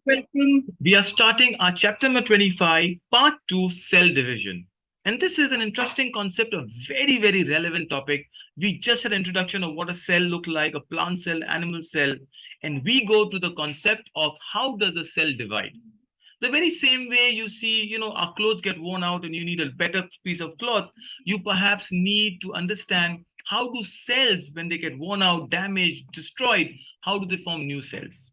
Welcome. We are starting our chapter number 25, part 2, cell division. And this is an interesting concept, a very, very relevant topic. We just had an introduction of what a cell look like, a plant cell, animal cell, and we go to the concept of how does a cell divide. The very same way you see, our clothes get worn out and you need a better piece of cloth, you perhaps need to understand how do cells, when they get worn out, damaged, destroyed, how do they form new cells?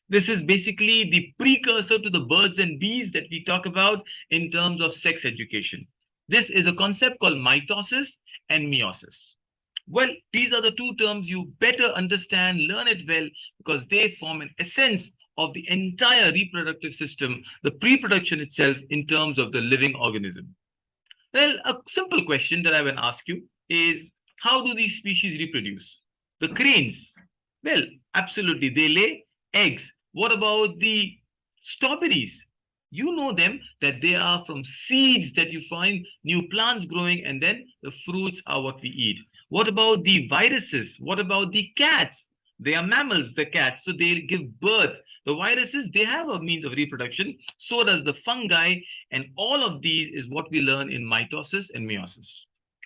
This is basically the precursor to the birds and bees that we talk about in terms of sex education. This is a concept called mitosis and meiosis. Well, these are the two terms you better understand, learn it well, because they form an essence of the entire reproductive system, the pre-production itself in terms of the living organism. Well, a simple question that I will ask you is, how do these species reproduce? The cranes, well, absolutely, they lay eggs. What about the strawberries? You know them, that they are from seeds that you find new plants growing, and then the fruits are what we eat. What about the viruses? What about the cats? They are mammals, the cats, so they give birth. The viruses, they have a means of reproduction. So does the fungi, and all of these is what we learn in mitosis and meiosis.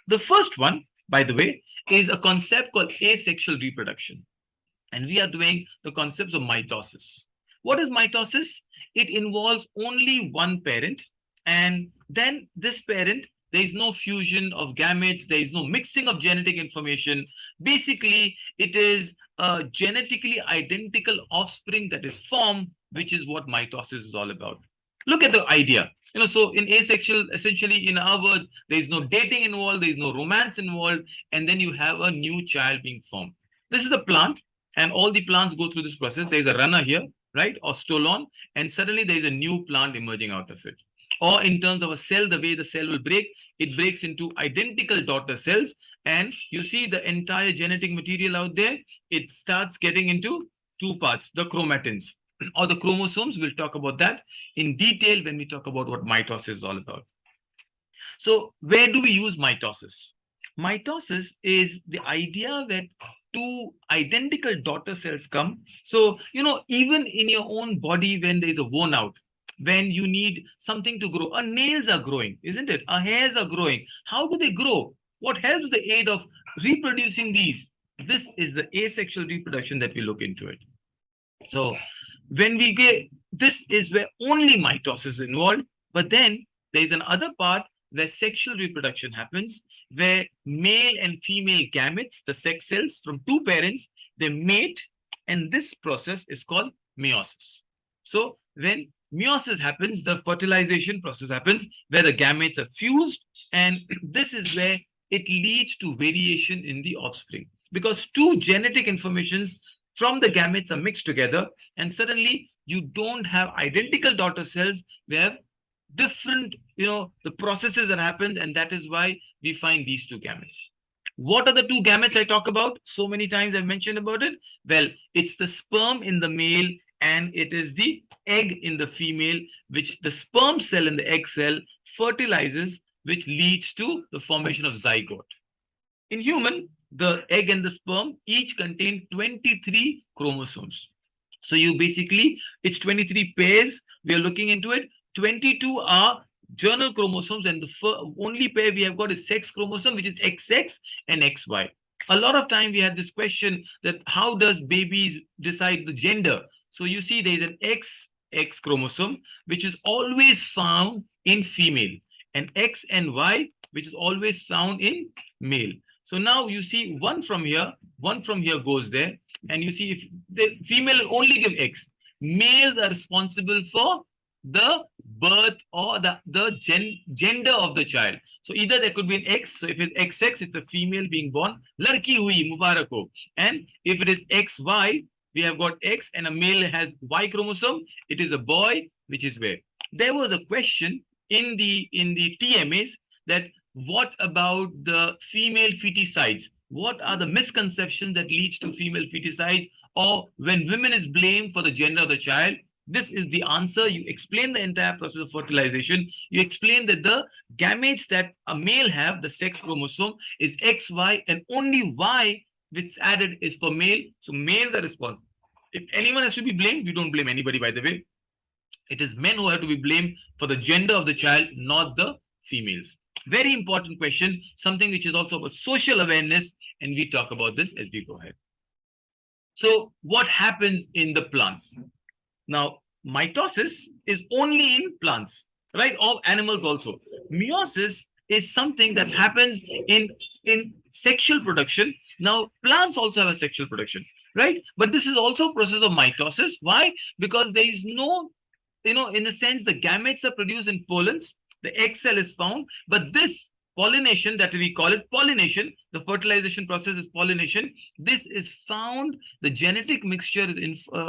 The first one, by the way, is a concept called asexual reproduction. And we are doing the concepts of mitosis. What is mitosis? It involves only one parent, and then this parent, there is no fusion of gametes, there is no mixing of genetic information. Basically, it is a genetically identical offspring that is formed, which is what mitosis is all about. Look at the idea. So in asexual, essentially, in our words, there is no dating involved, there is no romance involved, and then you have a new child being formed. This is a plant, and all the plants go through this process. There is a runner here, right, or stolon, and suddenly there is a new plant emerging out of it. Or in terms of a cell, the way the cell will break, it breaks into identical daughter cells, and you see the entire genetic material out there, it starts getting into two parts, the chromatins or the chromosomes. We'll talk about that in detail when we talk about what mitosis is all about. So where do we use mitosis? Mitosis is the idea that two identical daughter cells come. So, even in your own body, when there's a worn out, when you need something to grow, our nails are growing, isn't it? Our hairs are growing. How do they grow? What helps the aid of reproducing these? This is the asexual reproduction that we look into it. So when we get, this is where only mitosis is involved, but then there's another part where sexual reproduction happens, where male and female gametes, the sex cells from two parents, they mate, and this process is called meiosis. So when meiosis happens, the fertilization process happens, where the gametes are fused, and this is where it leads to variation in the offspring, because two genetic informations from the gametes are mixed together, and suddenly you don't have identical daughter cells. We have different, the processes that happen, and that is why we find these two gametes. What are the two gametes I talk about? So many times I've mentioned about it. Well, it's the sperm in the male and it is the egg in the female, which the sperm cell and the egg cell fertilizes, which leads to the formation of zygote. In human, the egg and the sperm each contain 23 chromosomes. So you basically, it's 23 pairs. We are looking into it. 22 are germinal chromosomes, and the only pair we have got is sex chromosome, which is XX and XY. A lot of time we had this question that how does babies decide the gender? So you see there is an XX chromosome, which is always found in female, and X and Y, which is always found in male. So now you see one from here goes there, and you see if the female will only give X. Males are responsible for the birth or the gender of the child. So either there could be an X, so if it's XX, it's a female being born, Larki hui, Mubarak ho. And if it is XY, we have got X and a male has Y chromosome, it is a boy, which is where. There was a question in the TMAs that what about the female feticides? What are the misconceptions that leads to female feticides, or when women is blamed for the gender of the child? This is the answer. You explain the entire process of fertilization. You explain that the gametes that a male have, the sex chromosome, is XY, and only Y which is added is for male. So males are responsible. If anyone has to be blamed, we don't blame anybody, by the way. It is men who have to be blamed for the gender of the child, not the females. Very important question, something which is also about social awareness, and we talk about this as we go ahead. So, what happens in the plants? Now, mitosis is only in plants, right? Or animals also. Meiosis is something that happens in sexual production. Now, plants also have a sexual production, right? But this is also a process of mitosis. Why? Because there is no, in a sense, the gametes are produced in pollens, the egg cell is found, but this pollination, that we call it pollination, the fertilization process is pollination. This is found, the genetic mixture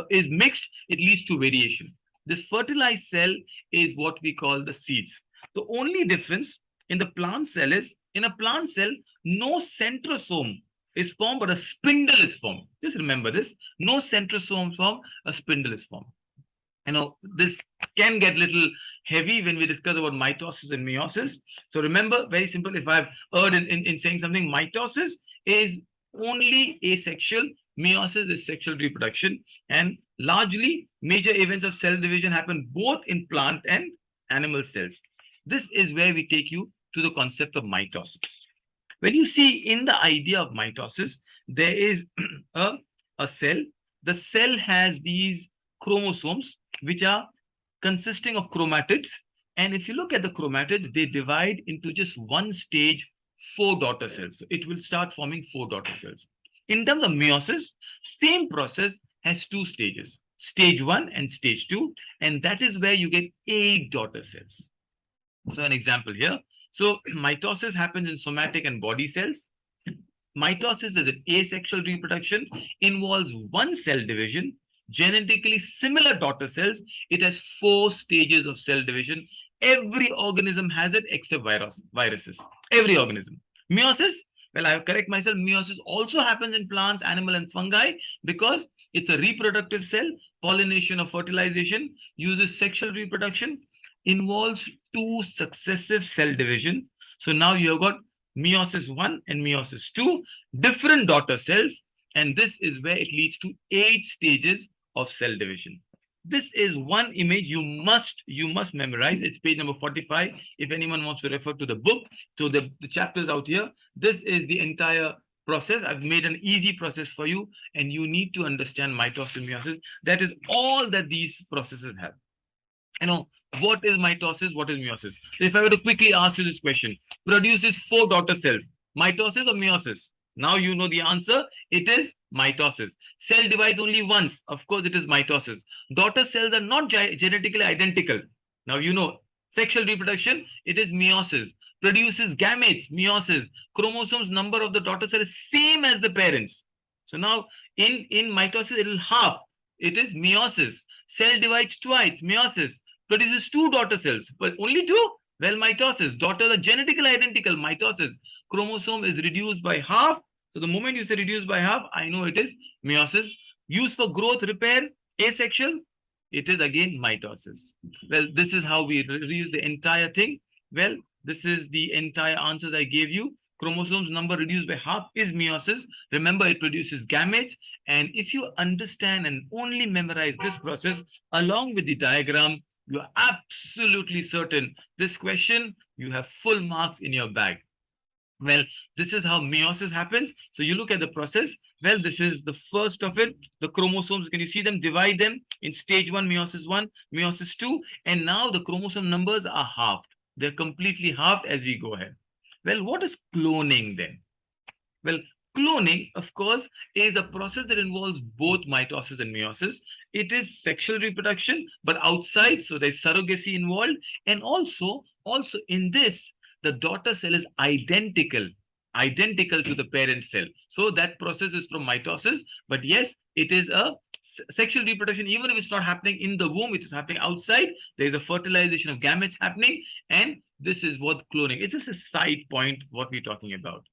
is mixed, it leads to variation. This fertilized cell is what we call the seeds. The only difference in the plant cell is, in a plant cell, no centrosome is formed, but a spindle is formed. Just remember this: no centrosome formed, a spindle is formed. This can get little heavy when we discuss about mitosis and meiosis. So remember, very simple, if I've erred in saying something, mitosis is only asexual, meiosis is sexual reproduction, and largely major events of cell division happen both in plant and animal cells. This is where we take you to the concept of mitosis. When you see in the idea of mitosis, there is a cell. The cell has these chromosomes which are consisting of chromatids. And if you look at the chromatids, they divide into just one stage, 4 daughter cells. So it will start forming 4 daughter cells. In terms of meiosis, same process has 2 stages, stage 1 and stage 2. And that is where you get 8 daughter cells. So an example here. So mitosis happens in somatic and body cells. Mitosis is an asexual reproduction, involves one cell division, genetically similar daughter cells. It has 4 stages of cell division. Every organism has it except viruses. Every organism. Meiosis, well, I correct myself, meiosis also happens in plants, animal, and fungi because it's a reproductive cell, pollination or fertilization, uses sexual reproduction, involves 2 successive cell division. So now you've got meiosis 1 and meiosis 2, different daughter cells, and this is where it leads to 8 stages of cell division. This is one image you must memorize. It's page number 45 if anyone wants to refer to the book. So the chapter is out here. This is the entire process. I've made an easy process for you, and you need to understand mitosis and meiosis. That is all that these processes have. What is mitosis? What is meiosis? If I were to quickly ask you this question, produces 4 daughter cells, mitosis or meiosis? Now you know the answer. It is mitosis. Cell divides only once. Of course, it is mitosis. Daughter cells are not genetically identical. Now you know sexual reproduction. It is meiosis. Produces gametes, meiosis. Chromosomes number of the daughter cell is same as the parents. So now in mitosis, it will half. It is meiosis. Cell divides twice, meiosis. Produces 2 daughter cells, but only 2? Well, mitosis. Daughters are genetically identical, mitosis. Chromosome is reduced by half. So the moment you say reduced by half, I know it is meiosis. Used for growth, repair, asexual, it is again mitosis. Well, this is how we reuse the entire thing. Well, this is the entire answers I gave you. Chromosomes number reduced by half is meiosis. Remember, it produces gametes. And if you understand and only memorize this process along with the diagram, you are absolutely certain this question, you have full marks in your bag. Well, this is how meiosis happens. So you look at the process. Well, this is the first of it. The chromosomes, can you see them? Divide them in stage 1, meiosis 2. And now the chromosome numbers are halved. They're completely halved as we go ahead. Well, what is cloning then? Well, cloning, of course, is a process that involves both mitosis and meiosis. It is sexual reproduction, but outside, so there's surrogacy involved. And also in this, the daughter cell is identical to the parent cell. So that process is from mitosis, but yes, it is a sexual reproduction. Even if it's not happening in the womb, it is happening outside. There is a fertilization of gametes happening, and this is what cloning. It's just a side point what we're talking about.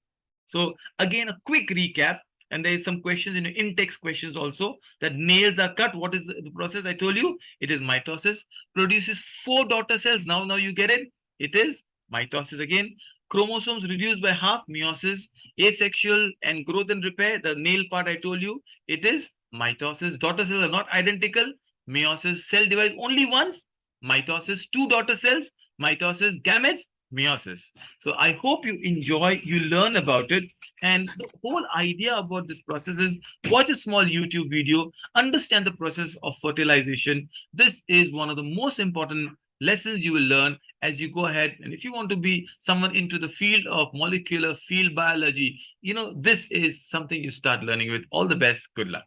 So again, a quick recap, and there is some questions in in-text questions also, that nails are cut. What is the process? I told you it is mitosis. Produces 4 daughter cells. Now you get it. It is mitosis again. Chromosomes reduced by half, meiosis. Asexual and growth and repair, the nail part I told you, it is mitosis. Daughter cells are not identical, meiosis. Cell divides only once, Mitosis, two daughter cells, mitosis, gametes, meiosis. So I hope you enjoy, you learn about it. And the whole idea about this process is watch a small YouTube video, understand the process of fertilization. This is one of the most important lessons you will learn as you go ahead. And if you want to be someone into the field of molecular field biology, this is something you start learning with. All the best. Good luck.